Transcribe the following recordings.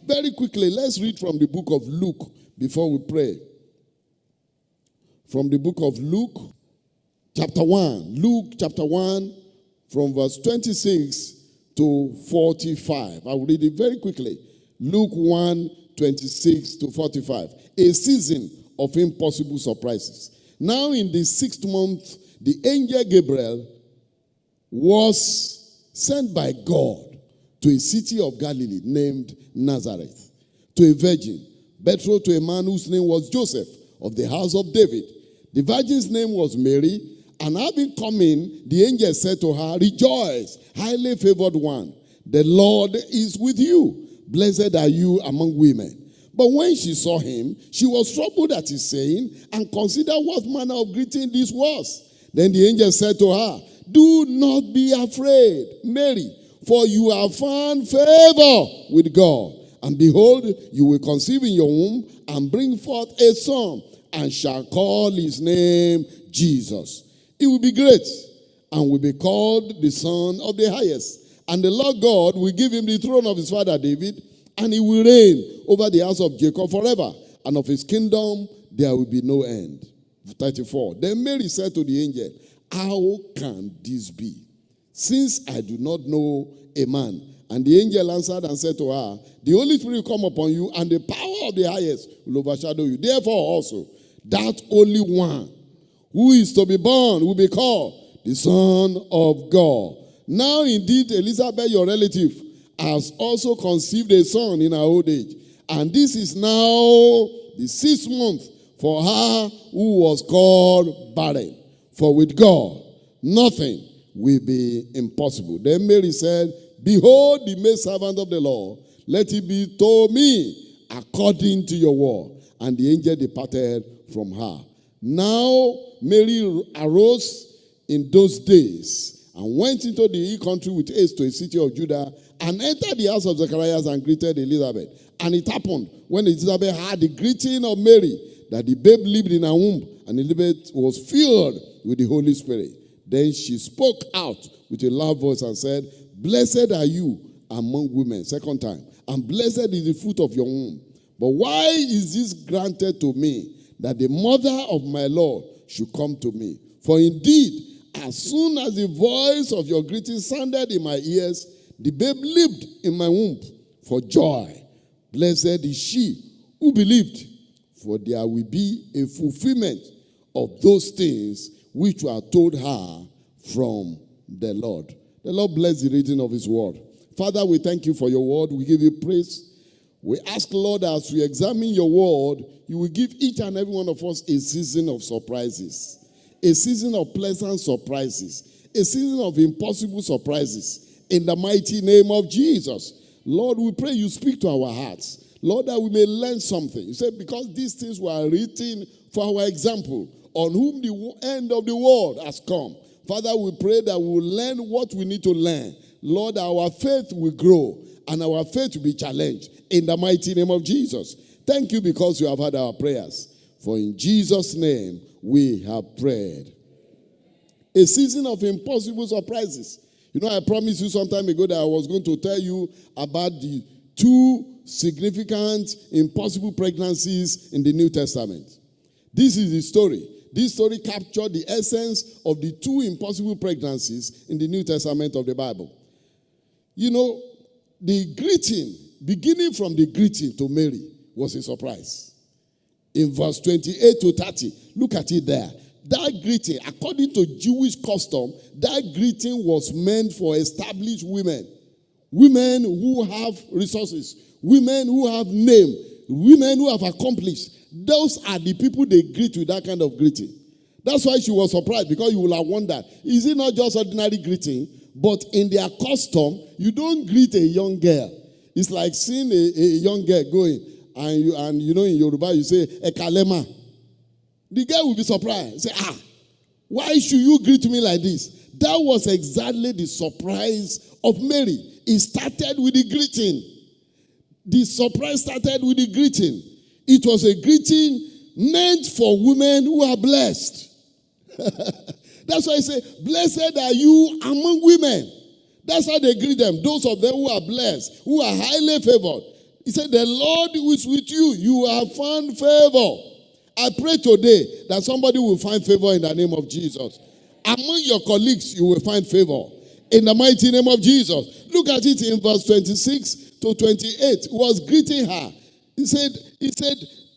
Very quickly, let's read from the book of Luke before we pray. From the book of Luke, chapter 1. Luke chapter 1, from verse 26 to 45. I will read it very quickly. Luke 1, 26 to 45. A season of impossible surprises. Now in the 6th month, the angel Gabriel was sent by God to a city of Galilee named Nazareth, to a virgin, betrothed to a man whose name was Joseph, of the house of David. The virgin's name was Mary, and having come in, the angel said to her, "Rejoice, highly favored one, the Lord is with you. Blessed are you among women." But when she saw him, she was troubled at his saying, and considered what manner of greeting this was. Then the angel said to her, "Do not be afraid, Mary, for you have found favor with God. And behold, you will conceive in your womb and bring forth a son, and shall call his name Jesus. He will be great and will be called the Son of the Highest. And the Lord God will give him the throne of his father David, and he will reign over the house of Jacob forever, and of his kingdom there will be no end." 34. Then Mary said to the angel, "How can this be, since I do not know a man?" And the angel answered and said to her, "The Holy Spirit will come upon you, and the power of the highest will overshadow you. Therefore also, that only one who is to be born will be called the Son of God. Now indeed Elizabeth, your relative, has also conceived a son in her old age. And this is now the 6th month for her who was called barren. For with God, nothing will be impossible." Then Mary said, "Behold the maidservant of the Lord, let it be to me according to your word." And the angel departed from her. Now Mary arose in those days and went into the hill country with haste to a city of Judah, and entered the house of Zacharias and greeted Elizabeth. And it happened, when Elizabeth heard the greeting of Mary, that the babe lived in her womb, and Elizabeth was filled with the Holy Spirit. Then she spoke out with a loud voice and said, "Blessed are you among women," second time, "and blessed is the fruit of your womb. But why is this granted to me, that the mother of my Lord should come to me? For indeed, as soon as the voice of your greeting sounded in my ears, the babe leaped in my womb for joy. Blessed is she who believed, for there will be a fulfillment of those things which were told her from the Lord." The Lord bless the reading of his word. Father, we thank you for your word. We give you praise. We ask, Lord, as we examine your word, you will give each and every one of us a season of surprises, a season of pleasant surprises, a season of impossible surprises. In the mighty name of Jesus. Lord, we pray you speak to our hearts. Lord, that we may learn something. You said, because these things were written for our example, on whom the end of the world has come. Father, we pray that we will learn what we need to learn. Lord, our faith will grow and our faith will be challenged in the mighty name of Jesus. Thank you because you have heard our prayers. For in Jesus' name we have prayed. A season of impossible surprises. You know, I promised you some time ago that I was going to tell you about the 2 significant impossible pregnancies in the New Testament. This is the story. This story captured the essence of the 2 impossible pregnancies in the New Testament of the Bible. You know, the greeting, beginning from the greeting to Mary, was a surprise. In verse 28 to 30, look at it there. That greeting, according to Jewish custom, that greeting was meant for established women. Women who have resources. Women who have name. Women who have accomplished. Those are the people they greet with that kind of greeting. That's why she was surprised, because you will have wondered, is it not just ordinary greeting? But in their custom, you don't greet a young girl. It's like seeing a young girl going, and you know in Yoruba you say, "Ekalema." The girl will be surprised. Say, why should you greet me like this? That was exactly the surprise of Mary. It started with the greeting. The surprise started with the greeting. It was a greeting meant for women who are blessed. That's why I say, blessed are you among women. That's how they greet them. Those of them who are blessed, who are highly favored. He said, the Lord who is with you, you have found favor. I pray today that somebody will find favor in the name of Jesus. Among your colleagues, you will find favor in the mighty name of Jesus. Look at it in verse 26 to 28. He was greeting her. He said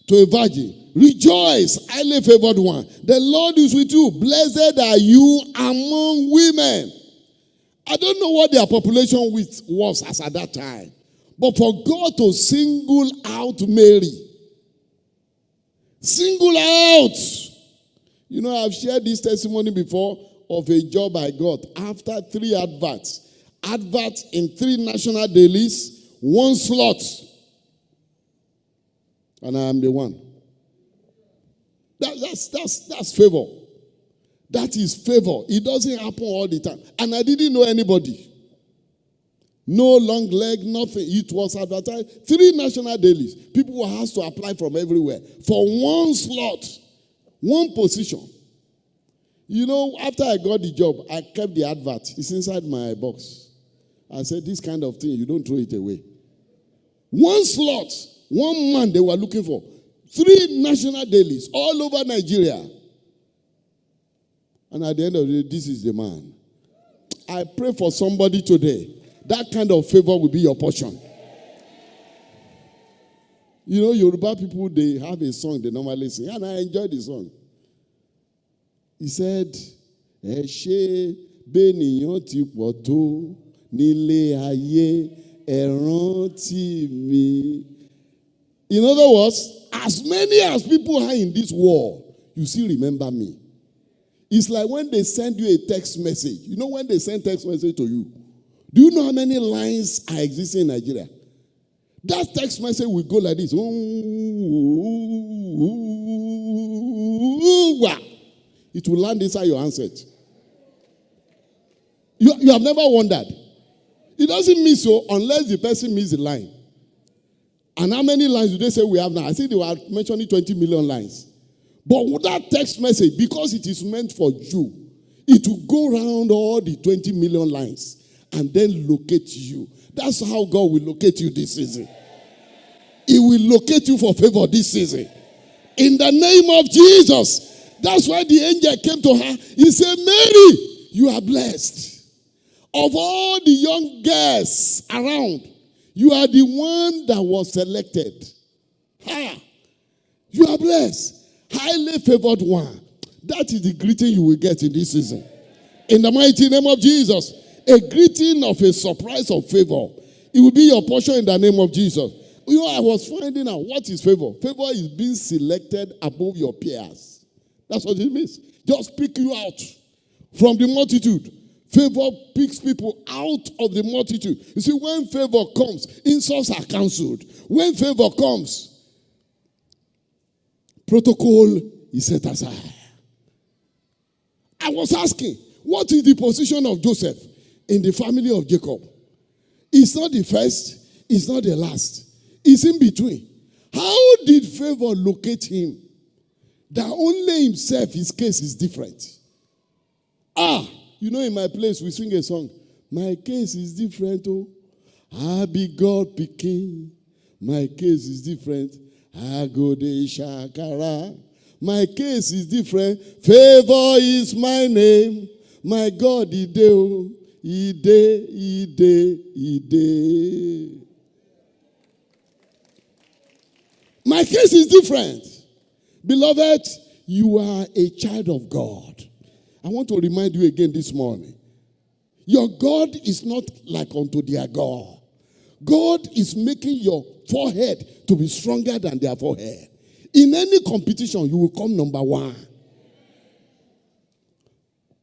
to a virgin, rejoice, highly favored one. The Lord is with you. Blessed are you among women. I don't know what their population was as at that time. But for God to single out Mary, single out. You know, I've shared this testimony before of a job I got after 3 adverts. Adverts in 3 national dailies, 1 slot. And I am the one. That's favor. That is favor. It doesn't happen all the time. And I didn't know anybody. No long leg, nothing. It was advertised. 3 national dailies. People were asked to apply from everywhere for 1 slot, 1 position. You know, after I got the job, I kept the advert. It's inside my box. I said, this kind of thing, you don't throw it away. 1 slot, 1 man they were looking for. 3 national dailies all over Nigeria. And at the end of the day, this is the man. I pray for somebody today. That kind of favor will be your portion. You know, Yoruba people, they have a song they normally sing, and I enjoy the song. He said, Ẹ ṣé b'ènìyàn ti pọ̀ tó nílé ayé, ẹ rántí mi. In other words, as many as people are in this world, you still remember me. It's like when they send you a text message. You know when they send text message to you, do you know how many lines are existing in Nigeria? That text message will go like this. It will land inside your handset. You have never wondered. It doesn't mean so unless the person misses the line. And how many lines do they say we have now? I think they were mentioning 20 million lines. But with that text message, because it is meant for you, it will go around all the 20 million lines and then locate you. That's how God will locate you this season. He will locate you for favor this season. In the name of Jesus. That's why the angel came to her. He said, Mary, you are blessed. Of all the young girls around, you are the one that was selected. You are blessed. Highly favored one. That is the greeting you will get in this season. In the mighty name of Jesus. A greeting of a surprise of favor. It will be your portion in the name of Jesus. You know, I was finding out what is favor. Favor is being selected above your peers. That's what it means. Just pick you out from the multitude. Favor picks people out of the multitude. You see, when favor comes, insults are cancelled. When favor comes, protocol is set aside. I was asking, what is the position of Joseph in the family of Jacob? It's not the first, it's not the last. It's in between. How did favor locate him? That only himself, his case is different. You know, in my place, we sing a song. My case is different, oh. I be God picking. My case is different. I go de shakara. My case is different. Favor is my name. My God, Ide, Ide. My case is different. Beloved, you are a child of God. I want to remind you again this morning. Your God is not like unto their God. God is making your forehead to be stronger than their forehead. In any competition, you will come number 1.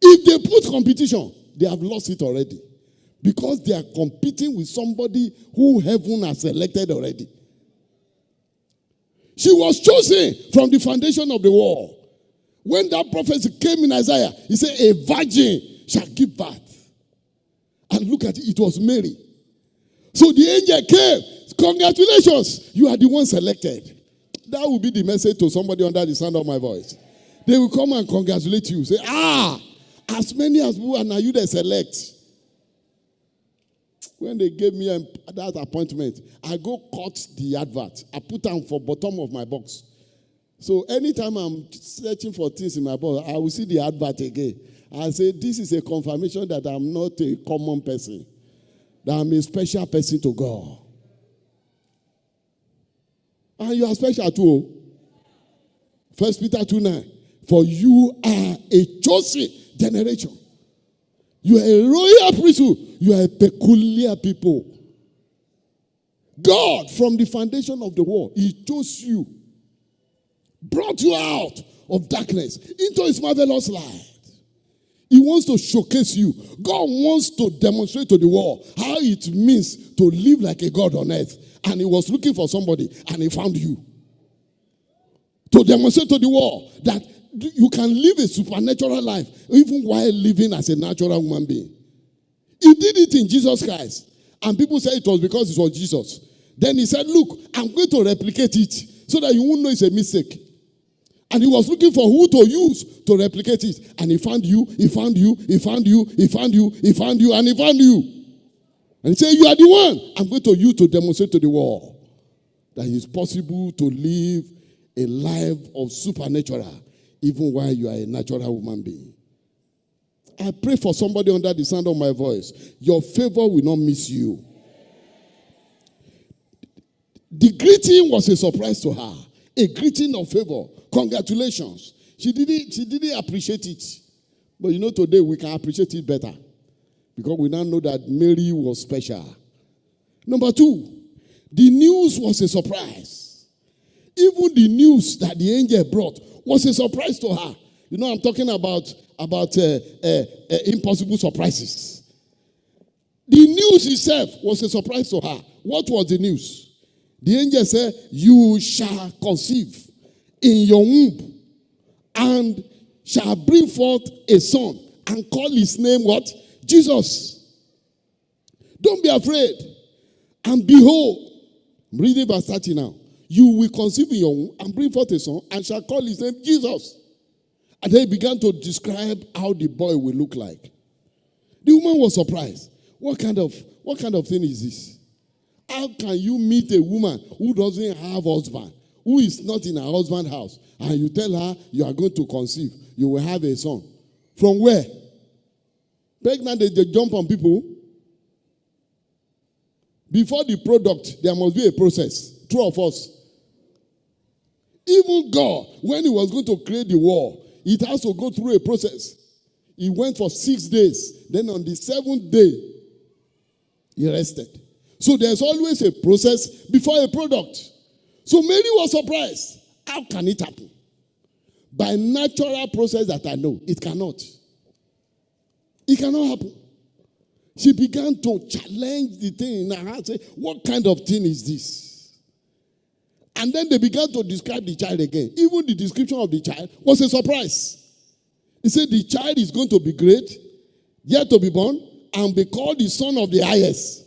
If they put competition, they have lost it already. Because they are competing with somebody who heaven has selected already. She was chosen from the foundation of the world. When that prophecy came in Isaiah, he said, a virgin shall give birth. And look at it, it was Mary. So the angel came. Congratulations, you are the one selected. That will be the message to somebody under the sound of my voice. They will come and congratulate you. Say, as many as people are now you that select. When they gave me that appointment, I go cut the advert. I put them for bottom of my box. So anytime I'm searching for things in my box, I will see the advert again. I say, this is a confirmation that I'm not a common person. That I'm a special person to God. And you are special too. 1 Peter 2:9. For you are a chosen generation. You are a royal priesthood. You are a peculiar people. God, from the foundation of the world, He chose you. Brought you out of darkness into His marvelous light. He wants to showcase you. God wants to demonstrate to the world how it means to live like a God on earth. And He was looking for somebody and He found you. To demonstrate to the world that you can live a supernatural life even while living as a natural human being. He did it in Jesus Christ. And people say it was because it was Jesus. Then He said, look, I'm going to replicate it so that you won't know it's a mistake. And He was looking for who to use to replicate it. And He found you, He found you, He found you, He found you, He found you, and He found you. And He said, you are the one I'm going to use to demonstrate to the world that it's possible to live a life of supernatural even while you are a natural human being. I pray for somebody under the sound of my voice. Your favor will not miss you. The greeting was a surprise to her. A greeting of favor. Congratulations. She didn't appreciate it. But you know, today we can appreciate it better. Because we now know that Mary was special. Number 2, the news was a surprise. Even the news that the angel brought was a surprise to her. You know, I'm talking about impossible surprises. The news itself was a surprise to her. What was the news? The angel said, you shall conceive in your womb and shall bring forth a son and call his name what? Jesus. Don't be afraid. And behold, I'm reading verse 30 now. You will conceive in your womb and bring forth a son and shall call his name Jesus. And they began to describe how the boy will look like. The woman was surprised. What kind of thing is this? How can you meet a woman who doesn't have a husband, who is not in her husband's house, and you tell her you are going to conceive, you will have a son? From where? Pregnant, they jump on people. Before the product, there must be a process. True of us. Even God, when He was going to create the world, it has to go through a process. He went for 6 days. Then on the 7th day, He rested. So there's always a process before a product. So Mary was surprised. How can it happen? By natural process that I know, it cannot. It cannot happen. She began to challenge the thing in her heart. Say, what kind of thing is this? And then they began to describe the child again. Even the description of the child was a surprise. He said the child is going to be great, yet to be born, and be called the Son of the Highest.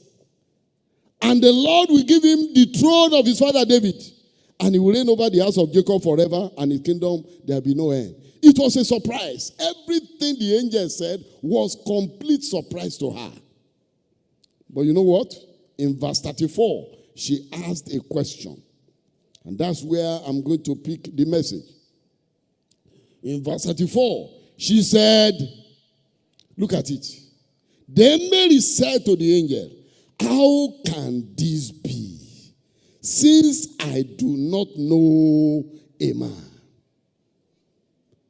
And the Lord will give him the throne of his father David. And he will reign over the house of Jacob forever, and his kingdom there will be no end. It was a surprise. Everything the angel said was complete surprise to her. But you know what? In verse 34, she asked a question. And that's where I'm going to pick the message. In verse 34, she said, look at it. Then Mary said to the angel, how can this be, since I do not know a man?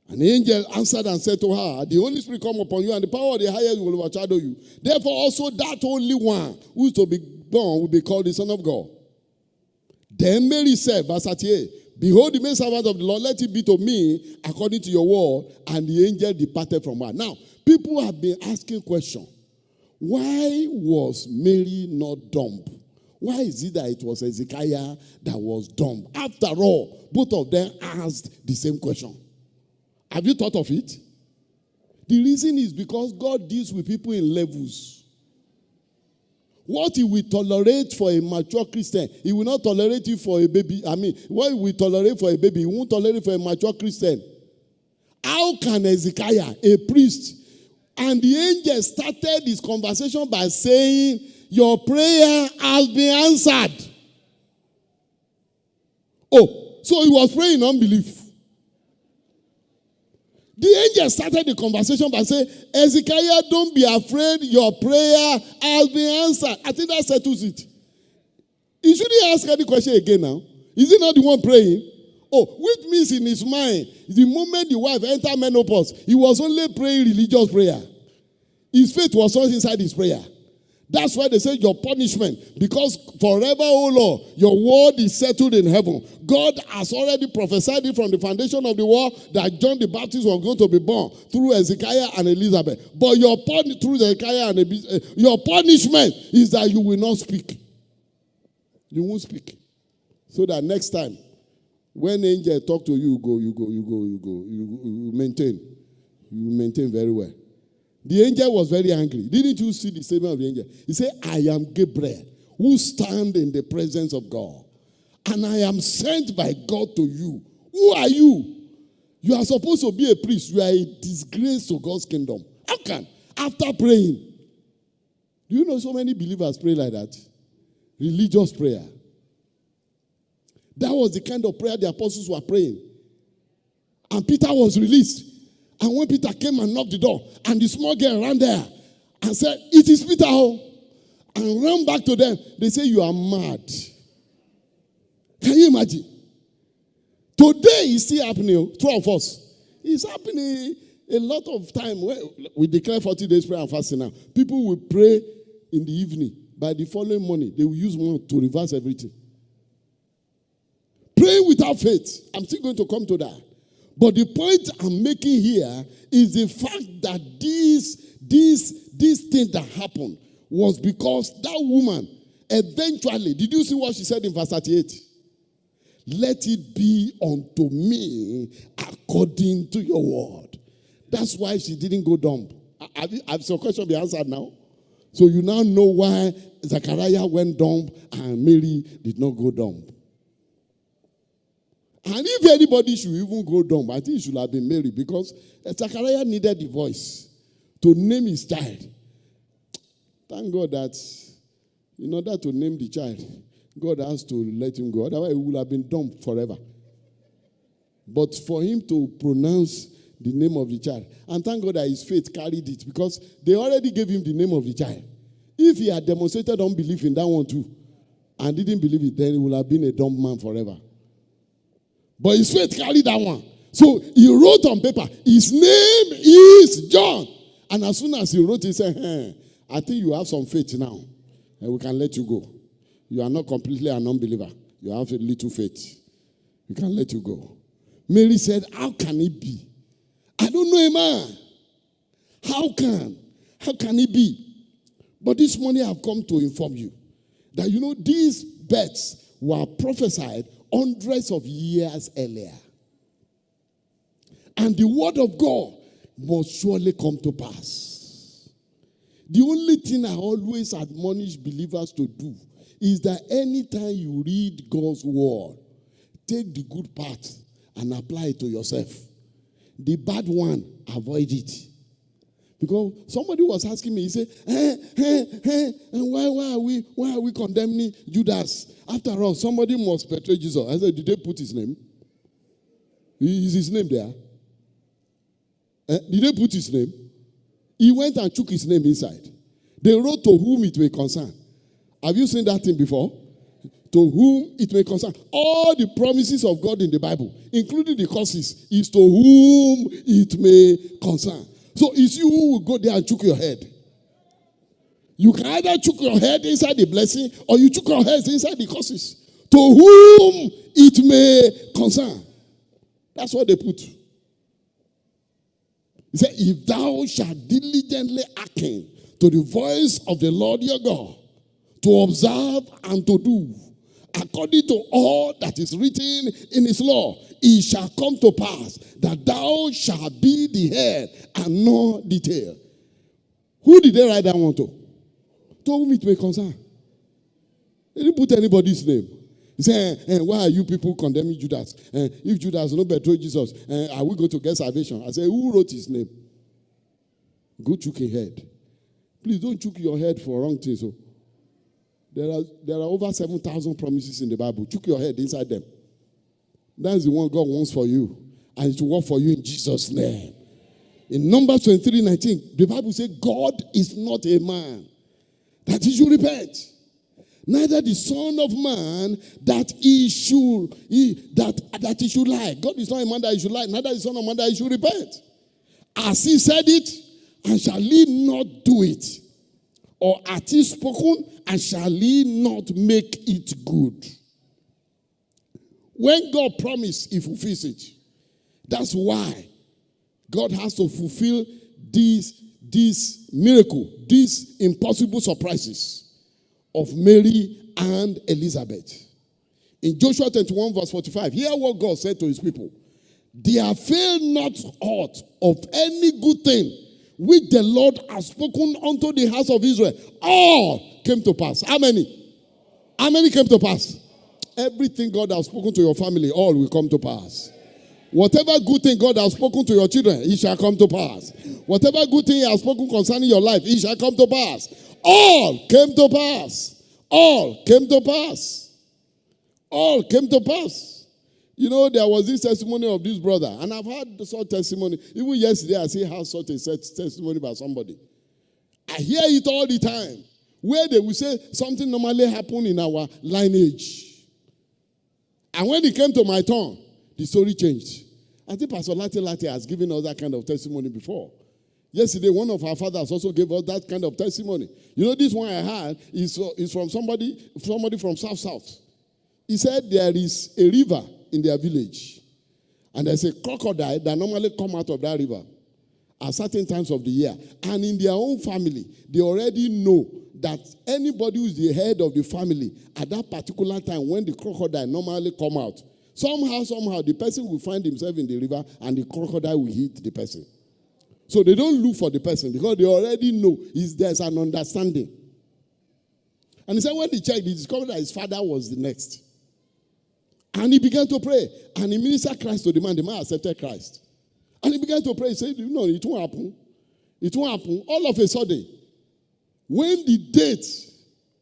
And the angel answered and said to her, the Holy Spirit come upon you, and the power of the highest will overshadow you. Therefore also that only one who is to be born will be called the Son of God. Then Mary said, verse 38, behold, the maidservant of the Lord, let it be to me according to your word. And the angel departed from her. Now, people have been asking questions. Why was Mary not dumb? Why is it that it was Hezekiah that was dumb? After all, both of them asked the same question. Have you thought of it? The reason is because God deals with people in levels. What He will tolerate for a mature Christian, He will not tolerate it for a baby. What He will tolerate for a baby, He won't tolerate it for a mature Christian. How can Hezekiah, a priest, and the angel started his conversation by saying, your prayer has been answered. Oh, so he was praying in unbelief. The angel started the conversation by saying, Hezekiah, don't be afraid. Your prayer has been answered. I think that settles it. He shouldn't ask any question again now. Is he not the one praying? Oh, which means in his mind, the moment the wife entered menopause, he was only praying religious prayer. His faith was not inside his prayer. That's why they say your punishment, because forever, O Lord, your word is settled in heaven. God has already prophesied it from the foundation of the world that John the Baptist was going to be born through Hezekiah and Elizabeth. But your punishment is that you will not speak. You won't speak. So that next time, when angel talk to you, you maintain. You maintain very well. The angel was very angry. Didn't you see the statement of the angel? He said, I am Gabriel, who stand in the presence of God. And I am sent by God to you. Who are you? You are supposed to be a priest. You are a disgrace to God's kingdom. How can? After praying. Do you know so many believers pray like that? Religious prayer. That was the kind of prayer the apostles were praying. And Peter was released. And when Peter came and knocked the door, and the small girl ran there and said, it is Peter, and ran back to them, they say, you are mad. Can you imagine? Today it's still happening, 12 of us. It's happening a lot of time. We declare 40 days prayer and fasting now. People will pray in the evening. By the following morning, they will use one to reverse everything. Praying without faith. I'm still going to come to that. But the point I'm making here is the fact that this thing that happened was because that woman eventually, did you see what she said in verse 38? Let it be unto me according to your word. That's why she didn't go dumb. Have your question be answered now? So you now know why Zechariah went dumb and Mary did not go dumb. And if anybody should even go dumb, I think it should have been Mary, because Zechariah needed the voice to name his child. Thank God that in order to name the child, God has to let him go. Otherwise, he would have been dumb forever. But for him to pronounce the name of the child, and thank God that his faith carried it, because they already gave him the name of the child. If he had demonstrated unbelief in that one too, and didn't believe it, then he would have been a dumb man forever. But his faith carried that one. So he wrote on paper, his name is John. And as soon as he wrote, he said, I think you have some faith now. And we can let you go. You are not completely an unbeliever. You have a little faith. We can let you go. Mary said, how can it be? I don't know a man. How can it be? But this morning I've come to inform you that, these births were prophesied hundreds of years earlier. And the word of God must surely come to pass. The only thing I always admonish believers to do is that anytime you read God's word, take the good part and apply it to yourself. The bad one, avoid it. Because somebody was asking me, he said, and why are we condemning Judas? After all, somebody must betray Jesus. I said, did they put his name? Is his name there? Did they put his name? He went and took his name inside. They wrote to whom it may concern. Have you seen that thing before? To whom it may concern. All the promises of God in the Bible, including the curses, is to whom it may concern. So it's you who will go there and choke your head. You can either choke your head inside the blessing, or you choke your head inside the curses. To whom it may concern. That's what they put. He said, if thou shalt diligently hearken to the voice of the Lord your God, to observe and to do according to all that is written in his law, it shall come to pass that thou shalt be the head and not the tail. Who did they write that one to? To whom it may concern. They didn't put anybody's name. He said, why are you people condemning Judas? If Judas no betray Jesus, are we going to get salvation? I said, who wrote his name? Go choke your head. Please don't choke your head for wrong things. So. There are over 7,000 promises in the Bible. Chuck your head inside them. That's the one God wants for you. And it will work for you in Jesus' name. In Numbers 23:19, the Bible says, God is not a man that he should repent, neither the Son of Man that he should lie. God is not a man that he should lie, neither the Son of Man that he should repent. As he said it, and shall he not do it? Or hath he spoken, and shall he not make it good? When God promised, he fulfills it. That's why God has to fulfill this miracle, these impossible surprises of Mary and Elizabeth. In Joshua 21 verse 45, hear what God said to his people. There failed not aught of any good thing which the Lord has spoken unto the house of Israel. All came to pass. How many? How many came to pass? Everything God has spoken to your family, all will come to pass. Whatever good thing God has spoken to your children, it shall come to pass. Whatever good thing he has spoken concerning your life, it shall come to pass. All came to pass. All came to pass. All came to pass. You know, there was this testimony of this brother, and I've heard such testimony. Even yesterday, I see how such a testimony by somebody. I hear it all the time, where they will say something normally happened in our lineage. And when it came to my turn, the story changed. I think Pastor Lati has given us that kind of testimony before. Yesterday, one of our fathers also gave us that kind of testimony. You know, this one I had is from somebody from South. He said there is a river in their village. And there's a crocodile that normally come out of that river at certain times of the year. And in their own family, they already know that anybody who is the head of the family at that particular time when the crocodile normally come out, somehow, the person will find himself in the river and the crocodile will hit the person. So they don't look for the person because they already know there's an understanding. And he said when he checked, he discovered that his father was the next. And he began to pray. And he ministered Christ to the man. The man accepted Christ. And he began to pray. He said, no, it won't happen. It won't happen. All of a sudden, when the date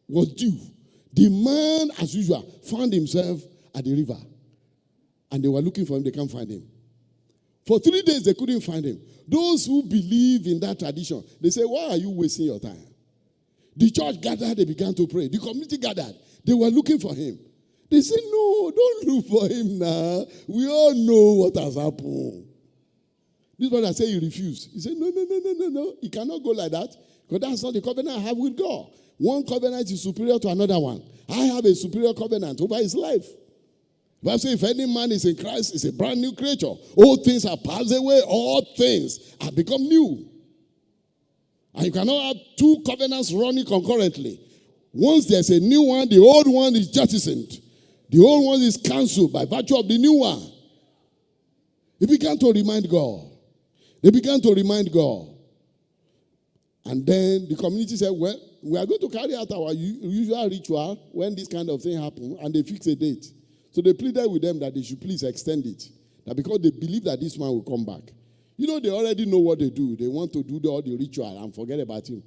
was due, the man, as usual, found himself at the river. And they were looking for him. They can't find him. For 3 days, they couldn't find him. Those who believe in that tradition, they say, why are you wasting your time? The church gathered. They began to pray. The community gathered. They were looking for him. They said, no, don't look for him now. We all know what has happened. This brother said he refused. He said, no. He cannot go like that. Because that's not the covenant I have with God. One covenant is superior to another one. I have a superior covenant over his life. The Bible says, if any man is in Christ, is a brand new creature. All things are passed away. All things have become new. And you cannot have two covenants running concurrently. Once there's a new one, the old one is jettisoned. The old one is cancelled by virtue of the new one. They began to remind God. They began to remind God. And then the community said, well, we are going to carry out our usual ritual when this kind of thing happens. And they fixed a date. So they pleaded with them that they should please extend it. That because they believe that this man will come back. You know, they already know what they do. They want to do all the ritual and forget about him.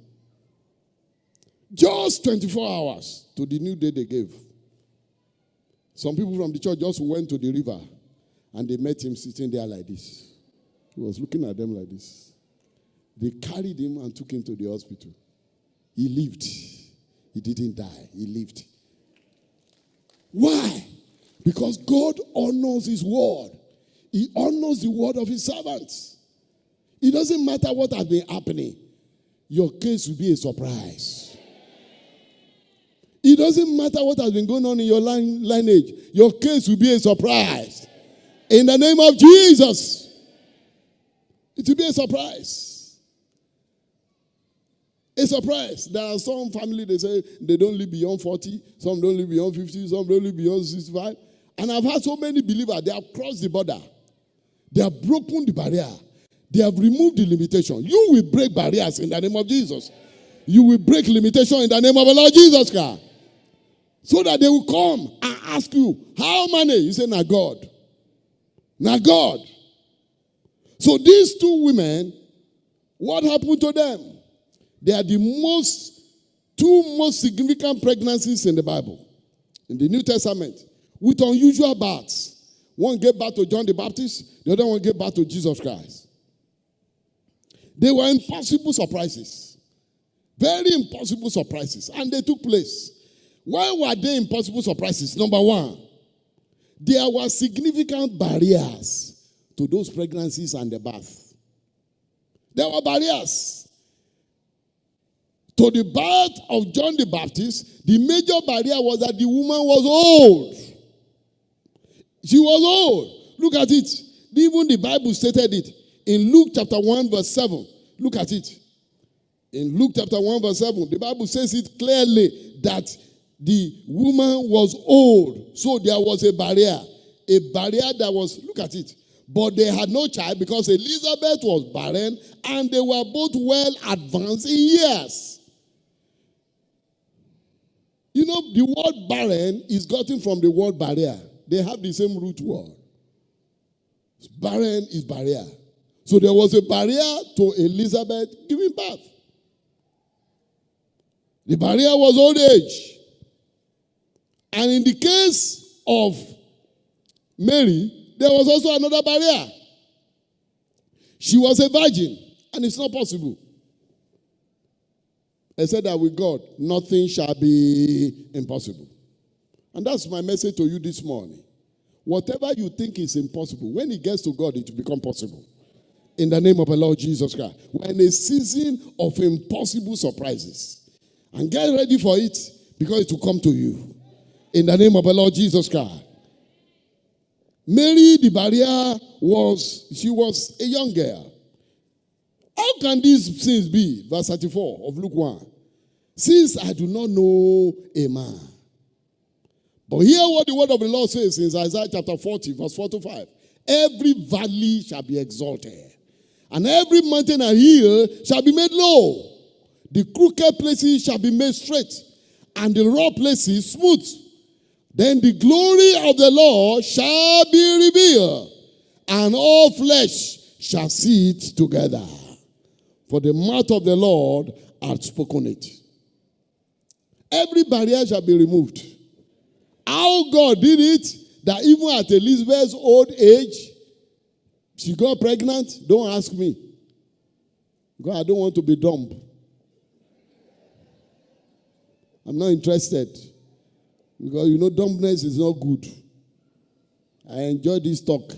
Just 24 hours to the new day they gave. Some people from the church just went to the river and they met him sitting there like this. He was looking at them like this. They carried him and took him to the hospital. He lived. He didn't die. He lived. Why? Because God honors his word. He honors the word of his servants. It doesn't matter what has been happening. Your case will be a surprise. It doesn't matter what has been going on in your lineage. Your case will be a surprise. In the name of Jesus. It will be a surprise. A surprise. There are some family, they say they don't live beyond 40. Some don't live beyond 50. Some don't live beyond 65. And I've had so many believers, they have crossed the border. They have broken the barrier. They have removed the limitation. You will break barriers in the name of Jesus. You will break limitation in the name of the Lord Jesus Christ. So that they will come and ask you, how many? You say, now God. Now God. So these two women, what happened to them? They are the most Two most significant pregnancies in the Bible, in the New Testament, with unusual births. One gave birth to John the Baptist, the other one gave birth to Jesus Christ. They were impossible surprises. Very impossible surprises. And they took place. Why were they impossible surprises? Number one, there were significant barriers to those pregnancies and the birth. There were barriers. To the birth of John the Baptist, the major barrier was that the woman was old. She was old. Look at it. Even the Bible stated it. In Luke chapter 1 verse 7. Look at it. In Luke chapter 1 verse 7, the Bible says it clearly that the woman was old. So there was a barrier. A barrier that was, look at it. But they had no child because Elizabeth was barren and they were both well advanced in years. You know, the word barren is gotten from the word barrier. They have the same root word. Barren is barrier. So there was a barrier to Elizabeth giving birth. The barrier was old age. And in the case of Mary, there was also another barrier. She was a virgin, and it's not possible. I said that with God, nothing shall be impossible. And that's my message to you this morning. Whatever you think is impossible, when it gets to God, it will become possible. In the name of the Lord Jesus Christ. We're in a season of impossible surprises. And get ready for it, because it will come to you. In the name of the Lord Jesus Christ. Mary, the barrier was, she was a young girl. How can these things be? Verse 34 of Luke 1. Since I do not know a man. But hear what the word of the Lord says in Isaiah chapter 40, verse 4 to 5. Every valley shall be exalted, and every mountain and hill shall be made low. The crooked places shall be made straight, and the rough places smooth. Then the glory of the Lord shall be revealed, and all flesh shall see it together. For the mouth of the Lord hath spoken it. Every barrier shall be removed. How God did it, that even at Elizabeth's old age, she got pregnant, don't ask me. God, I don't want to be dumb. I'm not interested. Because you know, dumbness is not good. I enjoy this talk.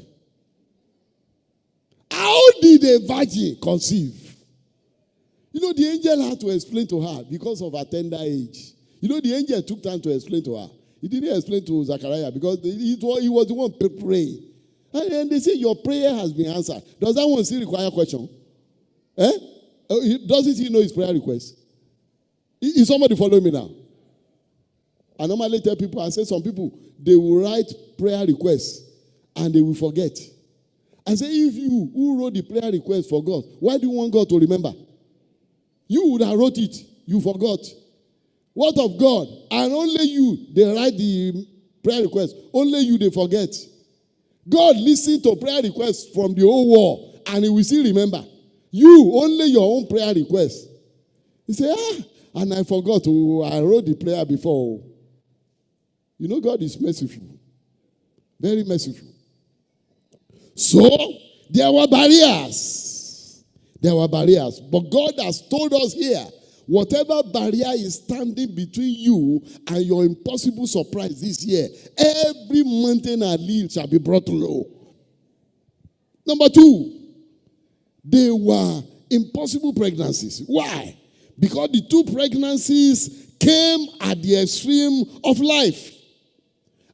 How did a virgin conceive? You know, the angel had to explain to her because of her tender age. You know, the angel took time to explain to her. He didn't explain to Zachariah because he was the one praying. And they say, your prayer has been answered. Does that one still require a question? Doesn't he know his prayer request? Is somebody following me now? I normally tell people, I say some people, they will write prayer requests and they will forget. I say, if you who wrote the prayer request for God, why do you want God to remember? You would have wrote it. You forgot. What of God? And only you, they write the prayer request. Only you, they forget. God listens to prayer requests from the whole world and he will still remember. You, only your own prayer request. He say, and I forgot. I wrote the prayer before. You know, God is merciful. Very merciful. So, there were barriers. There were barriers. But God has told us here, whatever barrier is standing between you and your impossible surprise this year, every mountain and hill shall be brought low. Number 2, they were impossible pregnancies. Why? Because the 2 pregnancies came at the extreme of life.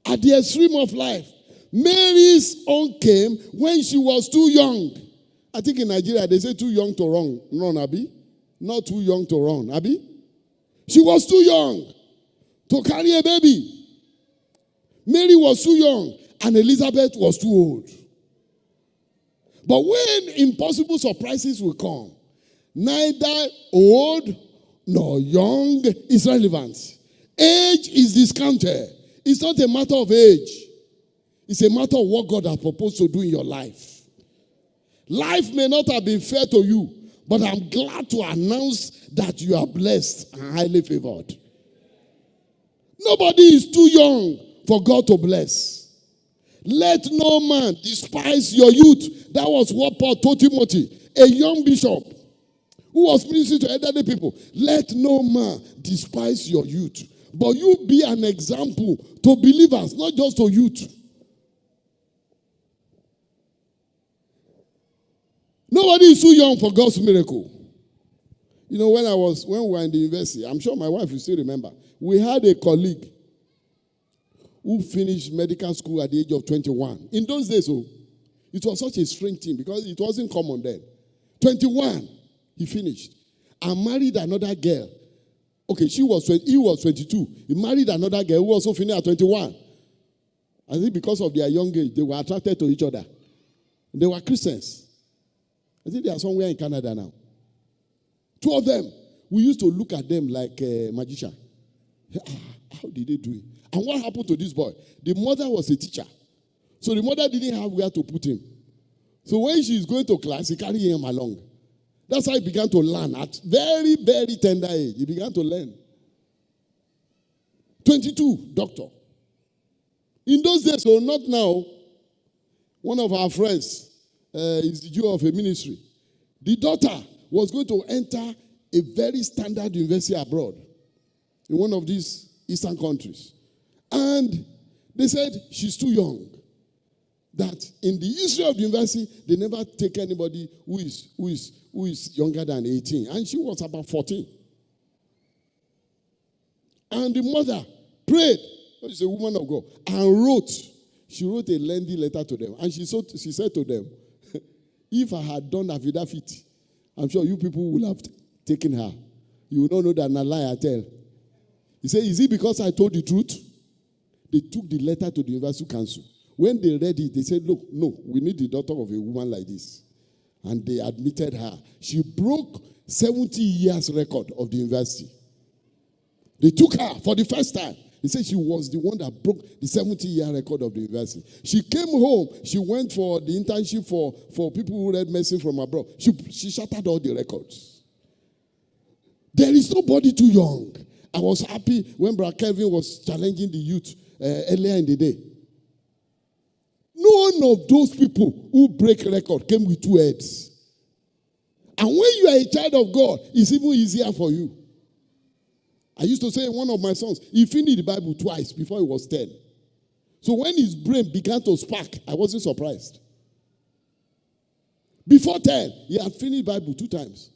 At the extreme of life. Mary's own came when she was too young. I think in Nigeria they say too young to run, Abi. Not too young to run, Abi. She was too young to carry a baby. Mary was too young and Elizabeth was too old. But when impossible surprises will come, neither old nor young is relevant. Age is discounted. It's not a matter of age. It's a matter of what God has proposed to do in your life. Life may not have been fair to you, But I'm glad to announce that you are blessed and highly favored. Nobody is too young for God to bless. Let no man despise your youth. That was what Paul told Timothy, a young bishop who was ministering to elderly people. Let no man despise your youth. But you be an example to believers, not just to youth. Nobody is too young for God's miracle. You know, when we were in the university, I'm sure my wife will still remember, we had a colleague who finished medical school at the age of 21. In those days, it was such a strange thing because it wasn't common then. 21, he finished and married another girl. Okay, he was 22. He married another girl who also finished at 21. I think because of their young age, they were attracted to each other. They were Christians. I think they are somewhere in Canada now. Two of them, we used to look at them like a magician. How did they do it? And what happened to this boy? The mother was a teacher. So the mother didn't have where to put him. So when she's going to class, he carried him along. That's how he began to learn. At very, very tender age, he began to learn. 22, doctor. In those days, so not now, one of our friends is the Jew of a ministry. The daughter was going to enter a very standard university abroad in one of these Eastern countries. And they said she's too young. That in the history of the university, they never take anybody who is younger than 18. And she was about 14. And the mother prayed, she's a woman of God, and she wrote a lengthy letter to them. And she said to them, if I had done affidavit, I'm sure you people would have taken her. You will not know that I'm a lie I tell. He said, is it because I told the truth? They took the letter to the University Council. When they read it, they said, look, no, we need the daughter of a woman like this. And they admitted her. She broke 70 years record of the university. They took her for the first time. He said she was the one that broke the 70-year record of the university. She came home. She went for the internship for people who read medicine from abroad. She shattered all the records. There is nobody too young. I was happy when Brother Kevin was challenging the youth earlier in the day. None of those people who break record came with two heads. And when you are a child of God, it's even easier for you. I used to say one of my sons, he finished the Bible twice before he was 10. So when his brain began to spark, I wasn't surprised. Before 10, he had finished the Bible 2 times.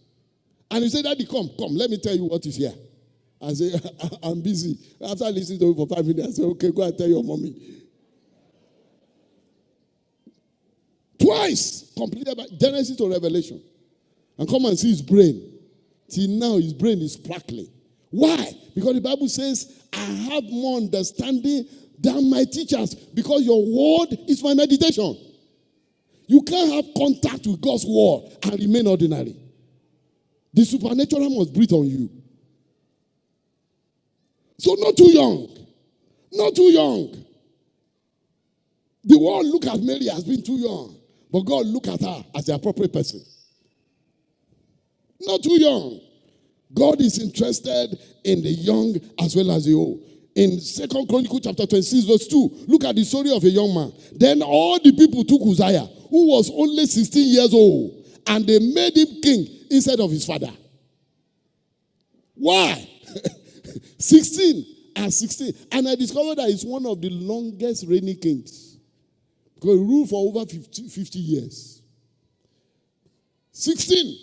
And he said, Daddy, come, let me tell you what is here. I said, I'm busy. After listening to him for 5 minutes, I said, okay, go and tell your mommy. Twice completed by Genesis to Revelation. And come and see his brain. Till now, his brain is sparkling. Why? Because the Bible says, I have more understanding than my teachers, because your word is my meditation. You can't have contact with God's word and remain ordinary. The supernatural must breathe on you. So not too young. Not too young. The world look at Mary as being too young, but God look at her as the appropriate person. Not too young. God is interested in the young as well as the old. In 2 Chronicles chapter 26 verse 2, look at the story of a young man. Then all the people took Uzziah, who was only 16 years old, and they made him king instead of his father. Why? 16 and 16. And I discovered that he's one of the longest reigning kings. Because he ruled for over 50 years. 16.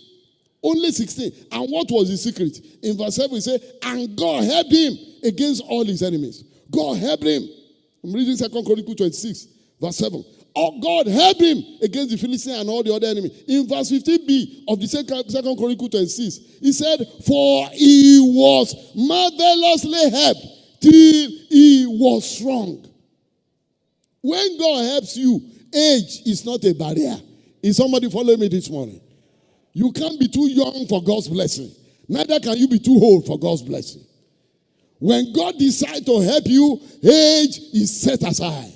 Only 16. And what was the secret? In verse 7, he said, and God helped him against all his enemies. God helped him. I'm reading 2 Chronicles 26, verse 7. Oh, God helped him against the Philistines and all the other enemies. In verse 15b of the 2 Chronicles 26, he said, for he was marvelously helped till he was strong. When God helps you, age is not a barrier. Is somebody following me this morning? You can't be too young for God's blessing. Neither can you be too old for God's blessing. When God decides to help you, age is set aside.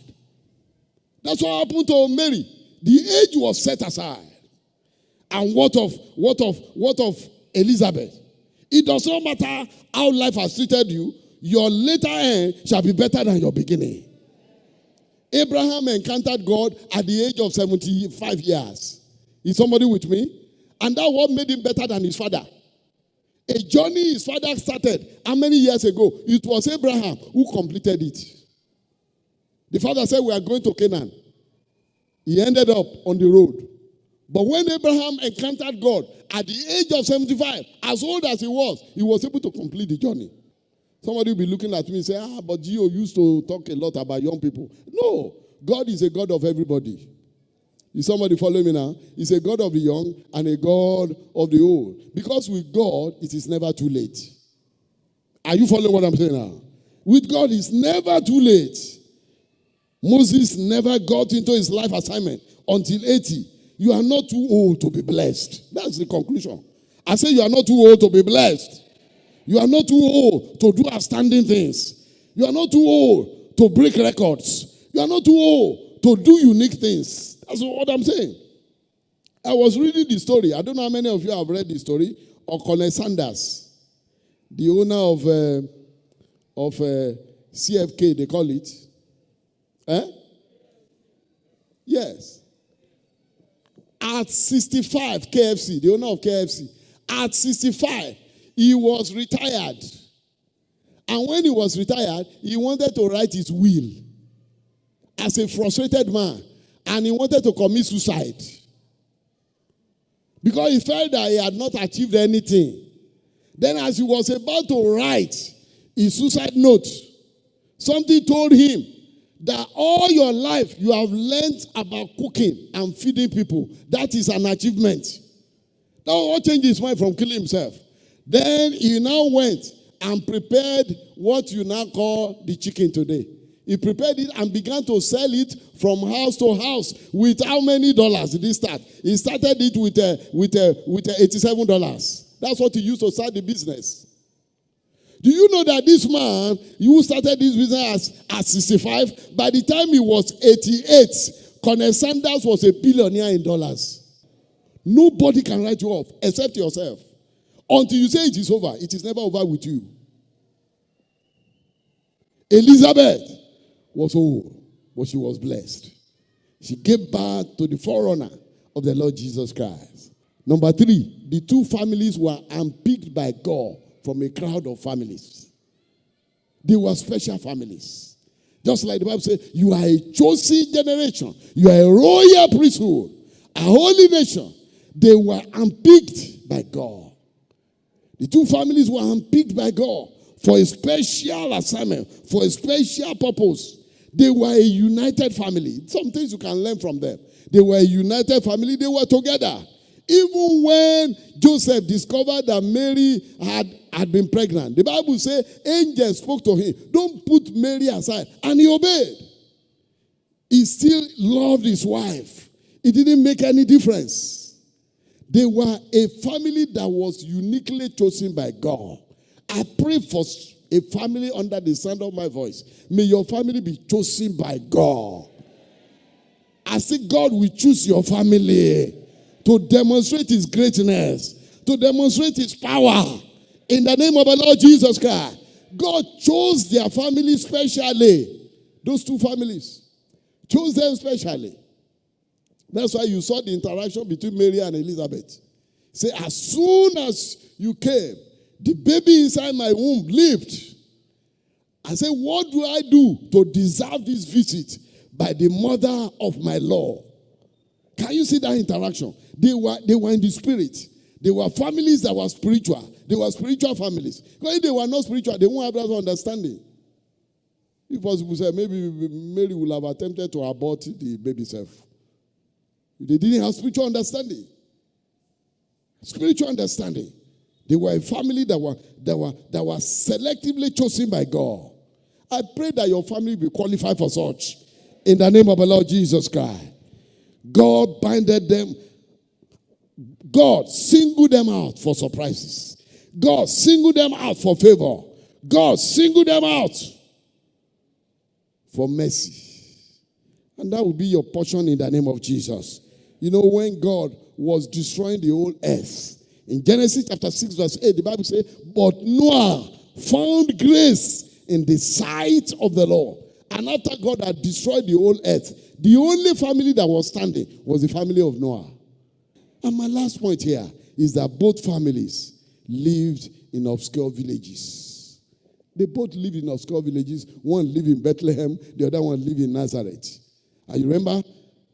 That's what happened to Mary. The age was set aside. And what of Elizabeth? It does not matter how life has treated you, your later end shall be better than your beginning. Abraham encountered God at the age of 75 years. Is somebody with me? And that what made him better than his father. A journey his father started how many years ago? It was Abraham who completed it. The father said, we are going to Canaan. He ended up on the road. But when Abraham encountered God at the age of 75, as old as he was able to complete the journey. Somebody will be looking at me and say, but Gio used to talk a lot about young people. No, God is a God of everybody. Is somebody following me now? He's a God of the young and a God of the old. Because with God, it is never too late. Are you following what I'm saying now? With God, it's never too late. Moses never got into his life assignment until 80. You are not too old to be blessed. That's the conclusion. I say you are not too old to be blessed. You are not too old to do outstanding things. You are not too old to break records. You are not too old to do unique things. That's what I'm saying. I was reading the story. I don't know how many of you have read the story of Colonel Sanders, the owner of CFK, they call it. Yes. At 65, KFC, the owner of KFC, at 65, he was retired. And when he was retired, he wanted to write his will as a frustrated man. And he wanted to commit suicide. Because he felt that he had not achieved anything. Then as he was about to write his suicide note, something told him that all your life you have learned about cooking and feeding people. That is an achievement. That was what changed his mind from killing himself. Then he now went and prepared what you now call the chicken today. He prepared it and began to sell it from house to house. With how many dollars did he start? He started it with $87. That's what he used to start the business. Do you know that this man, who started this business at 65, by the time he was 88, Colonel Sanders was a billionaire in dollars. Nobody can write you off except yourself. Until you say it is over, it is never over with you. Elizabeth was old, but she was blessed. She gave birth to the forerunner of the Lord Jesus Christ. Number 3, the two families were unpicked by God from a crowd of families. They were special families. Just like the Bible says, you are a chosen generation. You are a royal priesthood, a holy nation. They were unpicked by God. The two families were unpicked by God for a special assignment, for a special purpose. They were a united family. Some things you can learn from them. They were a united family. They were together. Even when Joseph discovered that Mary had been pregnant, the Bible says angels spoke to him, don't put Mary aside. And he obeyed. He still loved his wife. It didn't make any difference. They were a family that was uniquely chosen by God. I pray for a family under the sound of my voice. May your family be chosen by God. I say God will choose your family to demonstrate his greatness, to demonstrate his power. In the name of the Lord Jesus Christ. God chose their family specially. Those two families. Chose them specially. That's why you saw the interaction between Mary and Elizabeth. Say, as soon as you came, the baby inside my womb lived. I said, what do I do to deserve this visit by the mother of my Lord? Can you see that interaction? They were in the spirit. They were families that were spiritual. They were spiritual families. Because if they were not spiritual, they won't have that understanding. If possible, say maybe Mary would have attempted to abort the baby self. They didn't have spiritual understanding. Spiritual understanding. They were a family that were selectively chosen by God. I pray that your family will qualify for such. In the name of the Lord Jesus Christ. God binded them. God singled them out for surprises. God singled them out for favor. God singled them out for mercy. And that will be your portion in the name of Jesus. You know, when God was destroying the whole earth. In Genesis chapter 6 verse 8, the Bible says, but Noah found grace in the sight of the Lord. And after God had destroyed the whole earth, the only family that was standing was the family of Noah. And my last point here is that both families lived in obscure villages. They both lived in obscure villages. One lived in Bethlehem, the other one lived in Nazareth. And you remember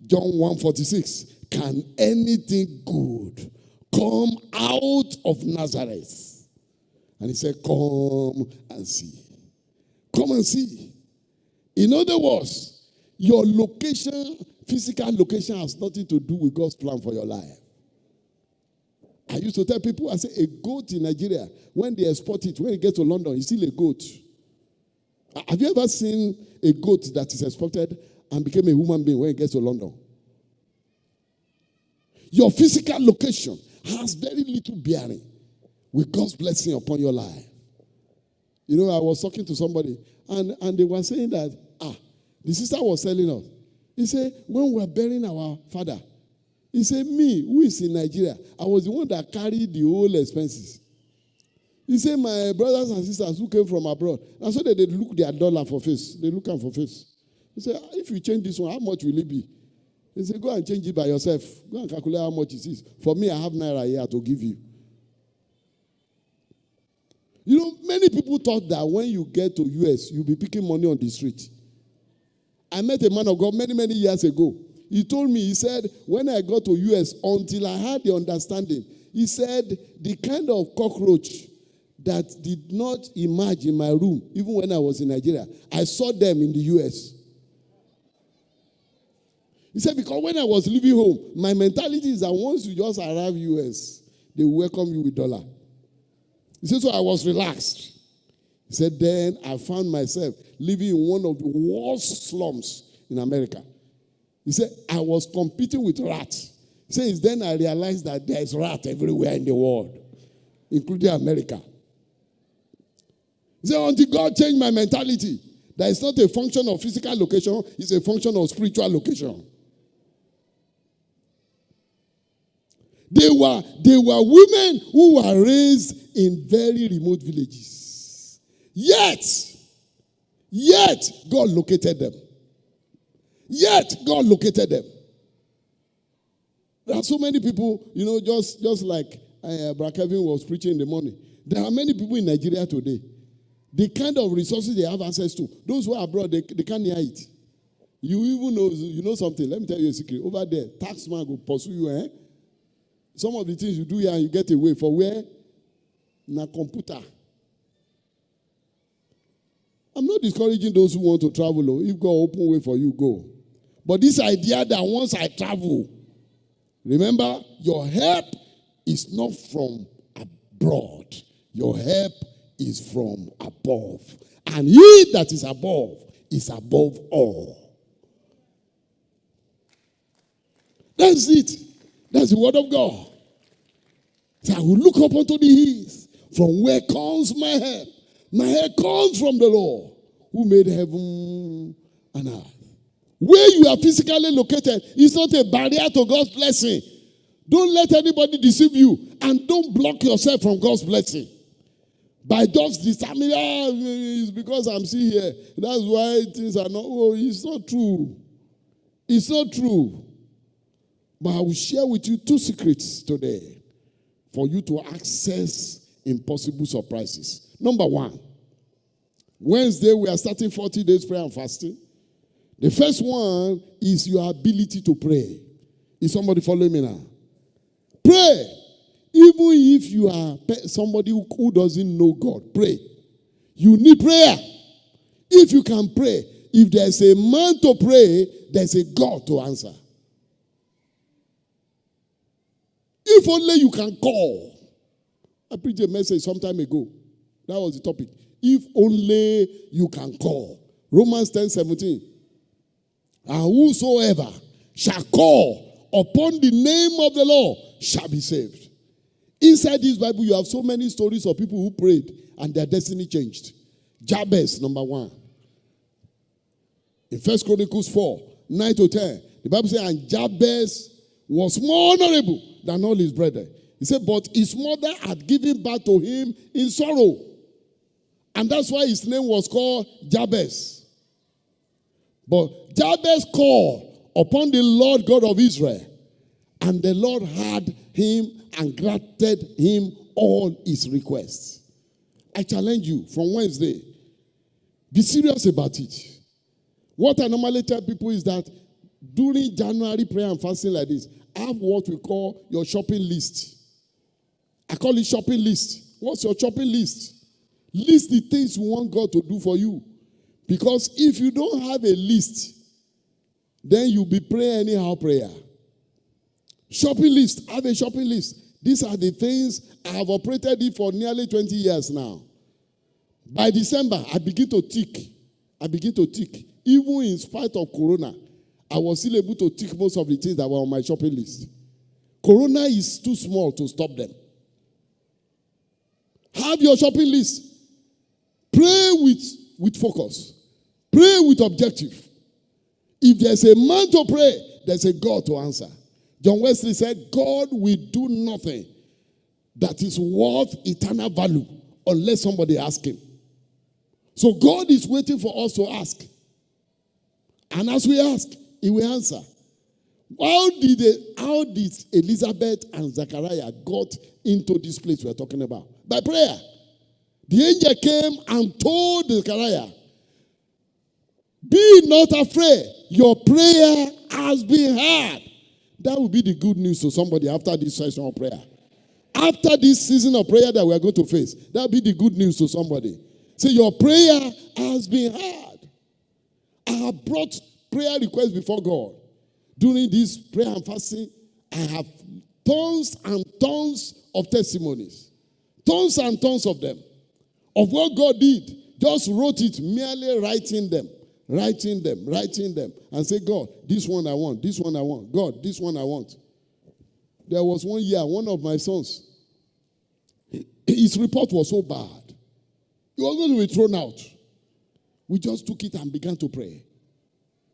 John 1:46. Can anything good come out of Nazareth? And he said, come and see. Come and see. In other words, your location, physical location, has nothing to do with God's plan for your life. I used to tell people, I say, a goat in Nigeria, when they export it, when it gets to London, it's still a goat. Have you ever seen a goat that is exported and became a human being when it gets to London? Your physical location has very little bearing with God's blessing upon your life. You know, I was talking to somebody, and they were saying that, the sister was telling us. He said, when we were burying our father, he said, me, who is in Nigeria, I was the one that carried the whole expenses. He said, my brothers and sisters who came from abroad, and so they look their dollar for face. They look at for face. He said, if you change this one, how much will it be? He said, go and change it by yourself. Go and calculate how much it is. For me, I have naira here to give you. You know, many people thought that when you get to US, you'll be picking money on the street. I met a man of God many, many years ago. He told me, he said, when I got to US, until I had the understanding, he said, the kind of cockroach that did not emerge in my room, even when I was in Nigeria, I saw them in the US. He said, because when I was leaving home, my mentality is that once you just arrive US, they will welcome you with dollar. He said, so I was relaxed. He said, then I found myself living in one of the worst slums in America. He said, I was competing with rats. He says, then I realized that there is rat everywhere in the world, including America. He said, until God changed my mentality, that it's not a function of physical location, it's a function of spiritual location. They were women who were raised in very remote villages. Yet, God located them. There are so many people, you know, just like Brother Kevin was preaching in the morning. There are many people in Nigeria today. The kind of resources they have access to, those who are abroad, they can't hear it. You even know, you know something. Let me tell you a secret. Over there, taxman will pursue you, Some of the things you do here, you get away. For where? Na computer. I'm not discouraging those who want to travel. If God open way for you, go. But this idea that once I travel, remember, your help is not from abroad. Your help is from above. And he that is above all. That's it. That's the word of God. So I will look up unto the hills. From where comes my help? My help comes from the Lord, who made heaven and earth. Where you are physically located is not a barrier to God's blessing. Don't let anybody deceive you, and don't block yourself from God's blessing. By just determining, it's because I'm still here. That's why things are not. Oh, it's not true. It's not true. But I will share with you two secrets today for you to access impossible surprises. Number one, Wednesday we are starting 40 days prayer and fasting. The first one is your ability to pray. Is somebody following me now? Pray. Even if you are somebody who doesn't know God, pray. You need prayer. If you can pray, if there's a man to pray, there's a God to answer. If only you can call. I preached a message some time ago. That was the topic. If only you can call. Romans 10:17. And whosoever shall call upon the name of the Lord shall be saved. Inside this Bible, you have so many stories of people who prayed and their destiny changed. Jabez, number one. In 1 Chronicles 4:9-10, the Bible says, and Jabez was more honorable than all his brethren. He said, but his mother had given birth to him in sorrow. And that's why his name was called Jabez. But Jabez called upon the Lord God of Israel, and the Lord heard him and granted him all his requests. I challenge you from Wednesday, be serious about it. What I normally tell people is that during January prayer and fasting like this, have what we call your shopping list. I call it shopping list. What's your shopping list? List the things you want God to do for you. Because if you don't have a list, then you'll be praying anyhow prayer. Shopping list. Have a shopping list. These are the things I have operated it for nearly 20 years now. By December, I begin to tick. Even in spite of Corona, I was still able to tick most of the things that were on my shopping list. Corona is too small to stop them. Have your shopping list. Pray with focus. Pray with objective. If there's a man to pray, there's a God to answer. John Wesley said, God will do nothing that is worth eternal value unless somebody asks him. So God is waiting for us to ask. And as we ask, he will answer. How did Elizabeth and Zechariah got into this place we're talking about? By prayer. The angel came and told Zechariah, be not afraid, your prayer has been heard. That will be the good news to somebody after this session of prayer. After this season of prayer that we are going to face, that will be the good news to somebody. Say, your prayer has been heard. I have brought prayer requests before God. During this prayer and fasting, I have tons and tons of testimonies. Tons and tons of them. Of what God did. Just wrote it, merely writing them. And say, God, this one I want. This one I want. God, this one I want. There was one year, one of my sons, his report was so bad. He was going to be thrown out. We just took it and began to pray.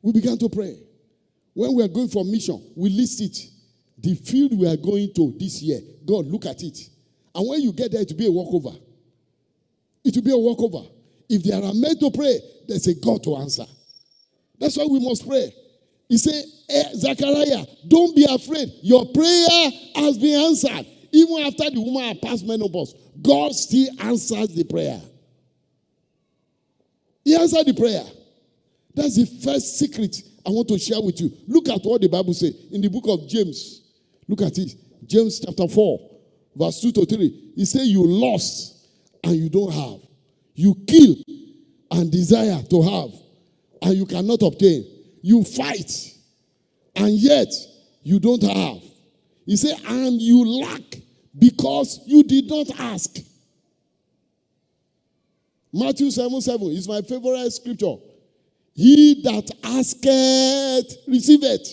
We began to pray. When we are going for mission, we list it. The field we are going to this year, God, look at it. And when you get there, it will be a walkover. It will be a walkover. If there are men to pray, there's a God to answer. That's why we must pray. He said, Zechariah, don't be afraid. Your prayer has been answered. Even after the woman had passed menopause, God still answers the prayer. He answered the prayer. That's the first secret I want to share with you. Look at what the Bible says in the book of James. Look at it. James chapter 4, verse 2 to 3. He said, you lost and you don't have. You kill and desire to have, and you cannot obtain. You fight, and yet you don't have. He said, and you lack because you did not ask. Matthew 7:7 is my favorite scripture. He that asketh, receiveth.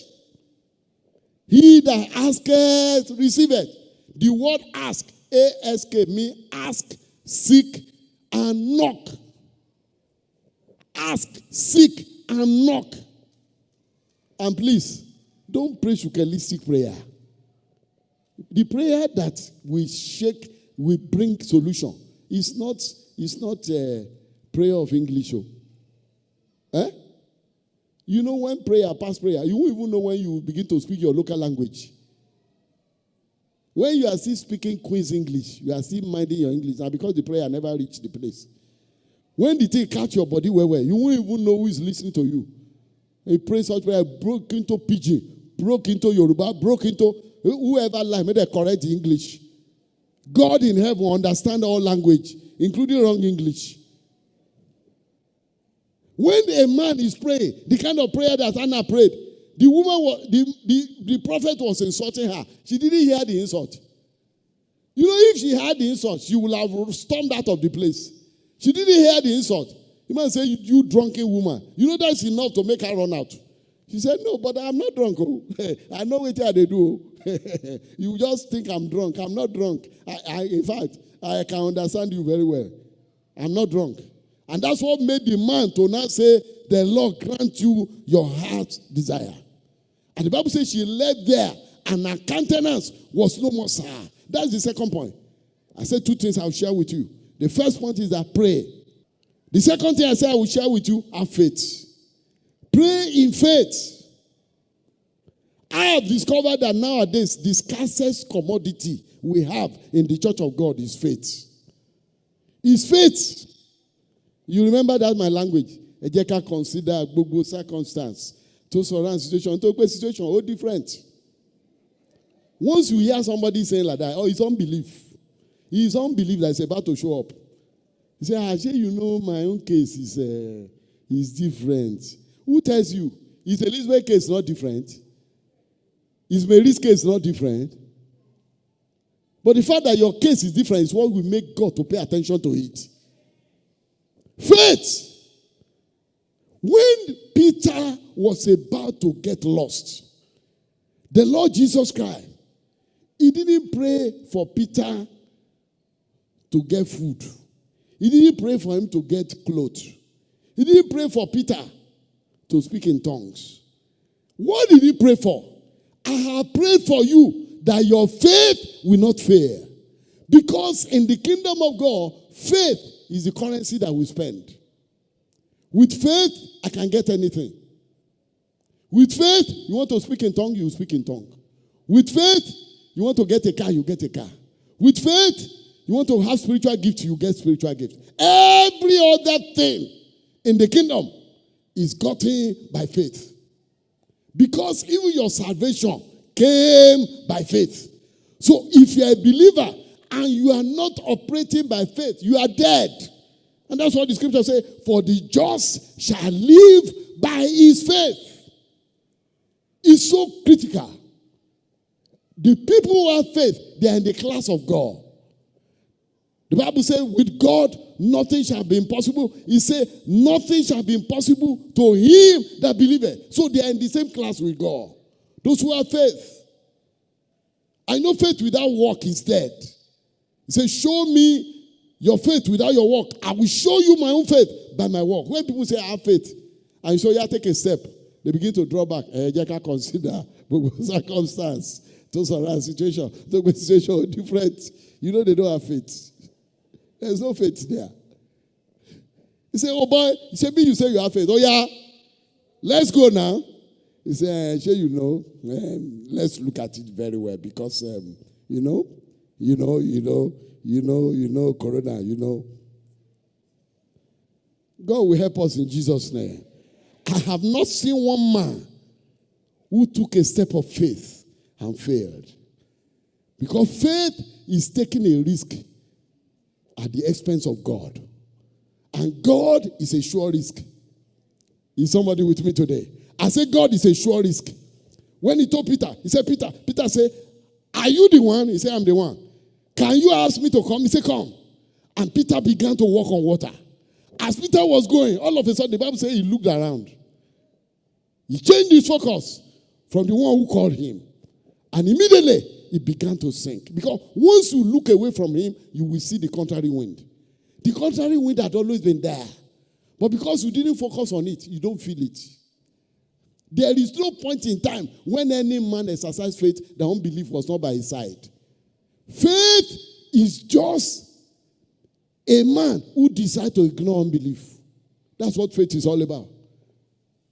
He that asketh, receiveth. The word ask, A-S-K, means ask, seek, and knock. Ask, seek, and knock. And please, don't pray shukalistic prayer. The prayer that we shake, we bring solution. It's not a prayer of English. Eh? You know when prayer, past prayer, you won't even know when you begin to speak your local language. When you are still speaking Queen's English, you are still minding your English. Now because the prayer never reached the place. When the thing catch your body well, you won't even know who is listening to you. He prays such prayer, broke into Pidgin, broke into Yoruba, broke into whoever line, made they correct the English. God in heaven understands all language, including wrong English. When a man is praying, the kind of prayer that Anna prayed, the woman was, the prophet was insulting her. She didn't hear the insult. You know, if she heard the insult, she would have stormed out of the place. She didn't hear the insult. The man said, you drunken woman. You know that's enough to make her run out. She said, no, but I'm not drunk. Oh. I know what they do. You just think I'm drunk. I'm not drunk. In fact, I can understand you very well. I'm not drunk. And that's what made the man to now say, the Lord grant you your heart's desire. And the Bible says she lay there and her countenance was no more sour. That's the second point. I said 2 things I'll share with you. The first point is that pray. The second thing I said I will share with you, have faith. Pray in faith. I have discovered that nowadays the scarcest commodity we have in the church of God is faith. Is faith. You remember that my language. Ejeka consider gbogbo circumstance to surround situation. To a situation all different. Once you hear somebody saying like that, oh, it's unbelief. His unbelief that is about to show up. He say, actually, you know, my own case is different. Who tells you? Is Elizabeth's case not different? Is Mary's case not different? But the fact that your case is different is what will make God to pay attention to it. Faith. When Peter was about to get lost, the Lord Jesus Christ, he didn't pray for Peter to get food. He didn't pray for him to get clothes. He didn't pray for Peter to speak in tongues. What did he pray for? I have prayed for you that your faith will not fail. Because in the kingdom of God, faith is the currency that we spend. With faith, I can get anything. With faith, you want to speak in tongue, you speak in tongue. With faith, you want to get a car, you get a car. With faith, you want to have spiritual gifts, you get spiritual gifts. Every other thing in the kingdom is gotten by faith. Because even your salvation came by faith. So if you're a believer and you are not operating by faith, you are dead. And that's what the scripture says, for the just shall live by his faith. It's so critical. The people who have faith, they are in the class of God. The Bible says, with God, nothing shall be impossible. He said, nothing shall be impossible to him that believeth. So they are in the same class with God. Those who have faith. I know faith without work is dead. He says, show me your faith without your work. I will show you my own faith by my work. When people say, I have faith, and so you take a step, they begin to draw back. You can consider circumstance. Those are situation. Those situation different. You know they don't have faith. There's no faith there. He said, oh boy, he said, you say you have faith. Oh yeah, let's go now. He said, sure you know, let's look at it very well because, you know, Corona, you know. God will help us in Jesus' name. I have not seen one man who took a step of faith and failed. Because faith is taking a risk at the expense of God. And God is a sure risk. Is somebody with me today? I said God is a sure risk. When he told Peter, he said, Peter said, are you the one? He said, I'm the one. Can you ask me to come? He said, come. And Peter began to walk on water. As Peter was going, all of a sudden, the Bible says he looked around. He changed his focus from the one who called him. And immediately, he began to sink. Because once you look away from him, you will see the contrary wind. The contrary wind had always been there. But because you didn't focus on it, you don't feel it. There is no point in time when any man exercised faith, the unbelief was not by his side. Faith is just a man who decides to ignore unbelief. That's what faith is all about.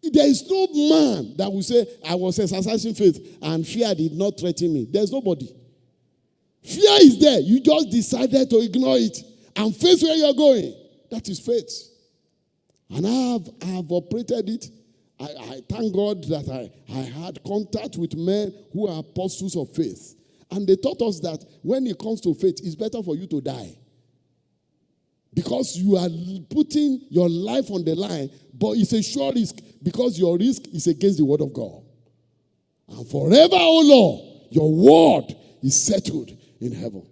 There is no man that will say, I was exercising faith and fear did not threaten me. There's nobody. Fear is there. You just decided to ignore it and face where you're going. That is faith. And I have operated it. I thank God that I had contact with men who are apostles of faith. And they taught us that when it comes to faith, it's better for you to die. Because you are putting your life on the line, but it's a sure risk because your risk is against the word of God. And forever, O Lord, your word is settled in heaven.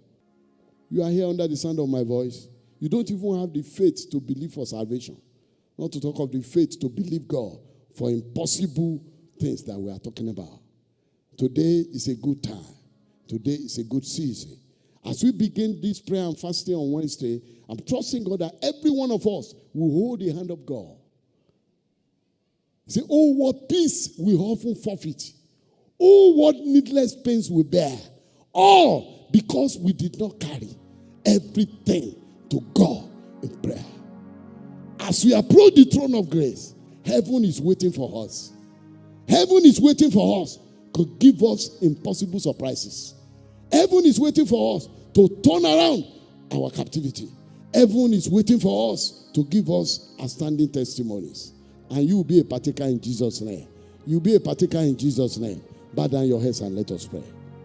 You are here under the sound of my voice. You don't even have the faith to believe for salvation. Not to talk of the faith to believe God for impossible things that we are talking about. Today is a good time. Today is a good season. As we begin this prayer and fasting on Wednesday, I'm trusting God that every one of us will hold the hand of God. Say, oh, what peace we often forfeit. Oh, what needless pains we bear. All because we did not carry everything to God in prayer. As we approach the throne of grace, heaven is waiting for us. Heaven is waiting for us to give us impossible surprises. Heaven is waiting for us to turn around our captivity. Heaven is waiting for us to give us outstanding testimonies. And you will be a partaker in Jesus' name. You will be a partaker in Jesus' name. Bow down your heads and let us pray.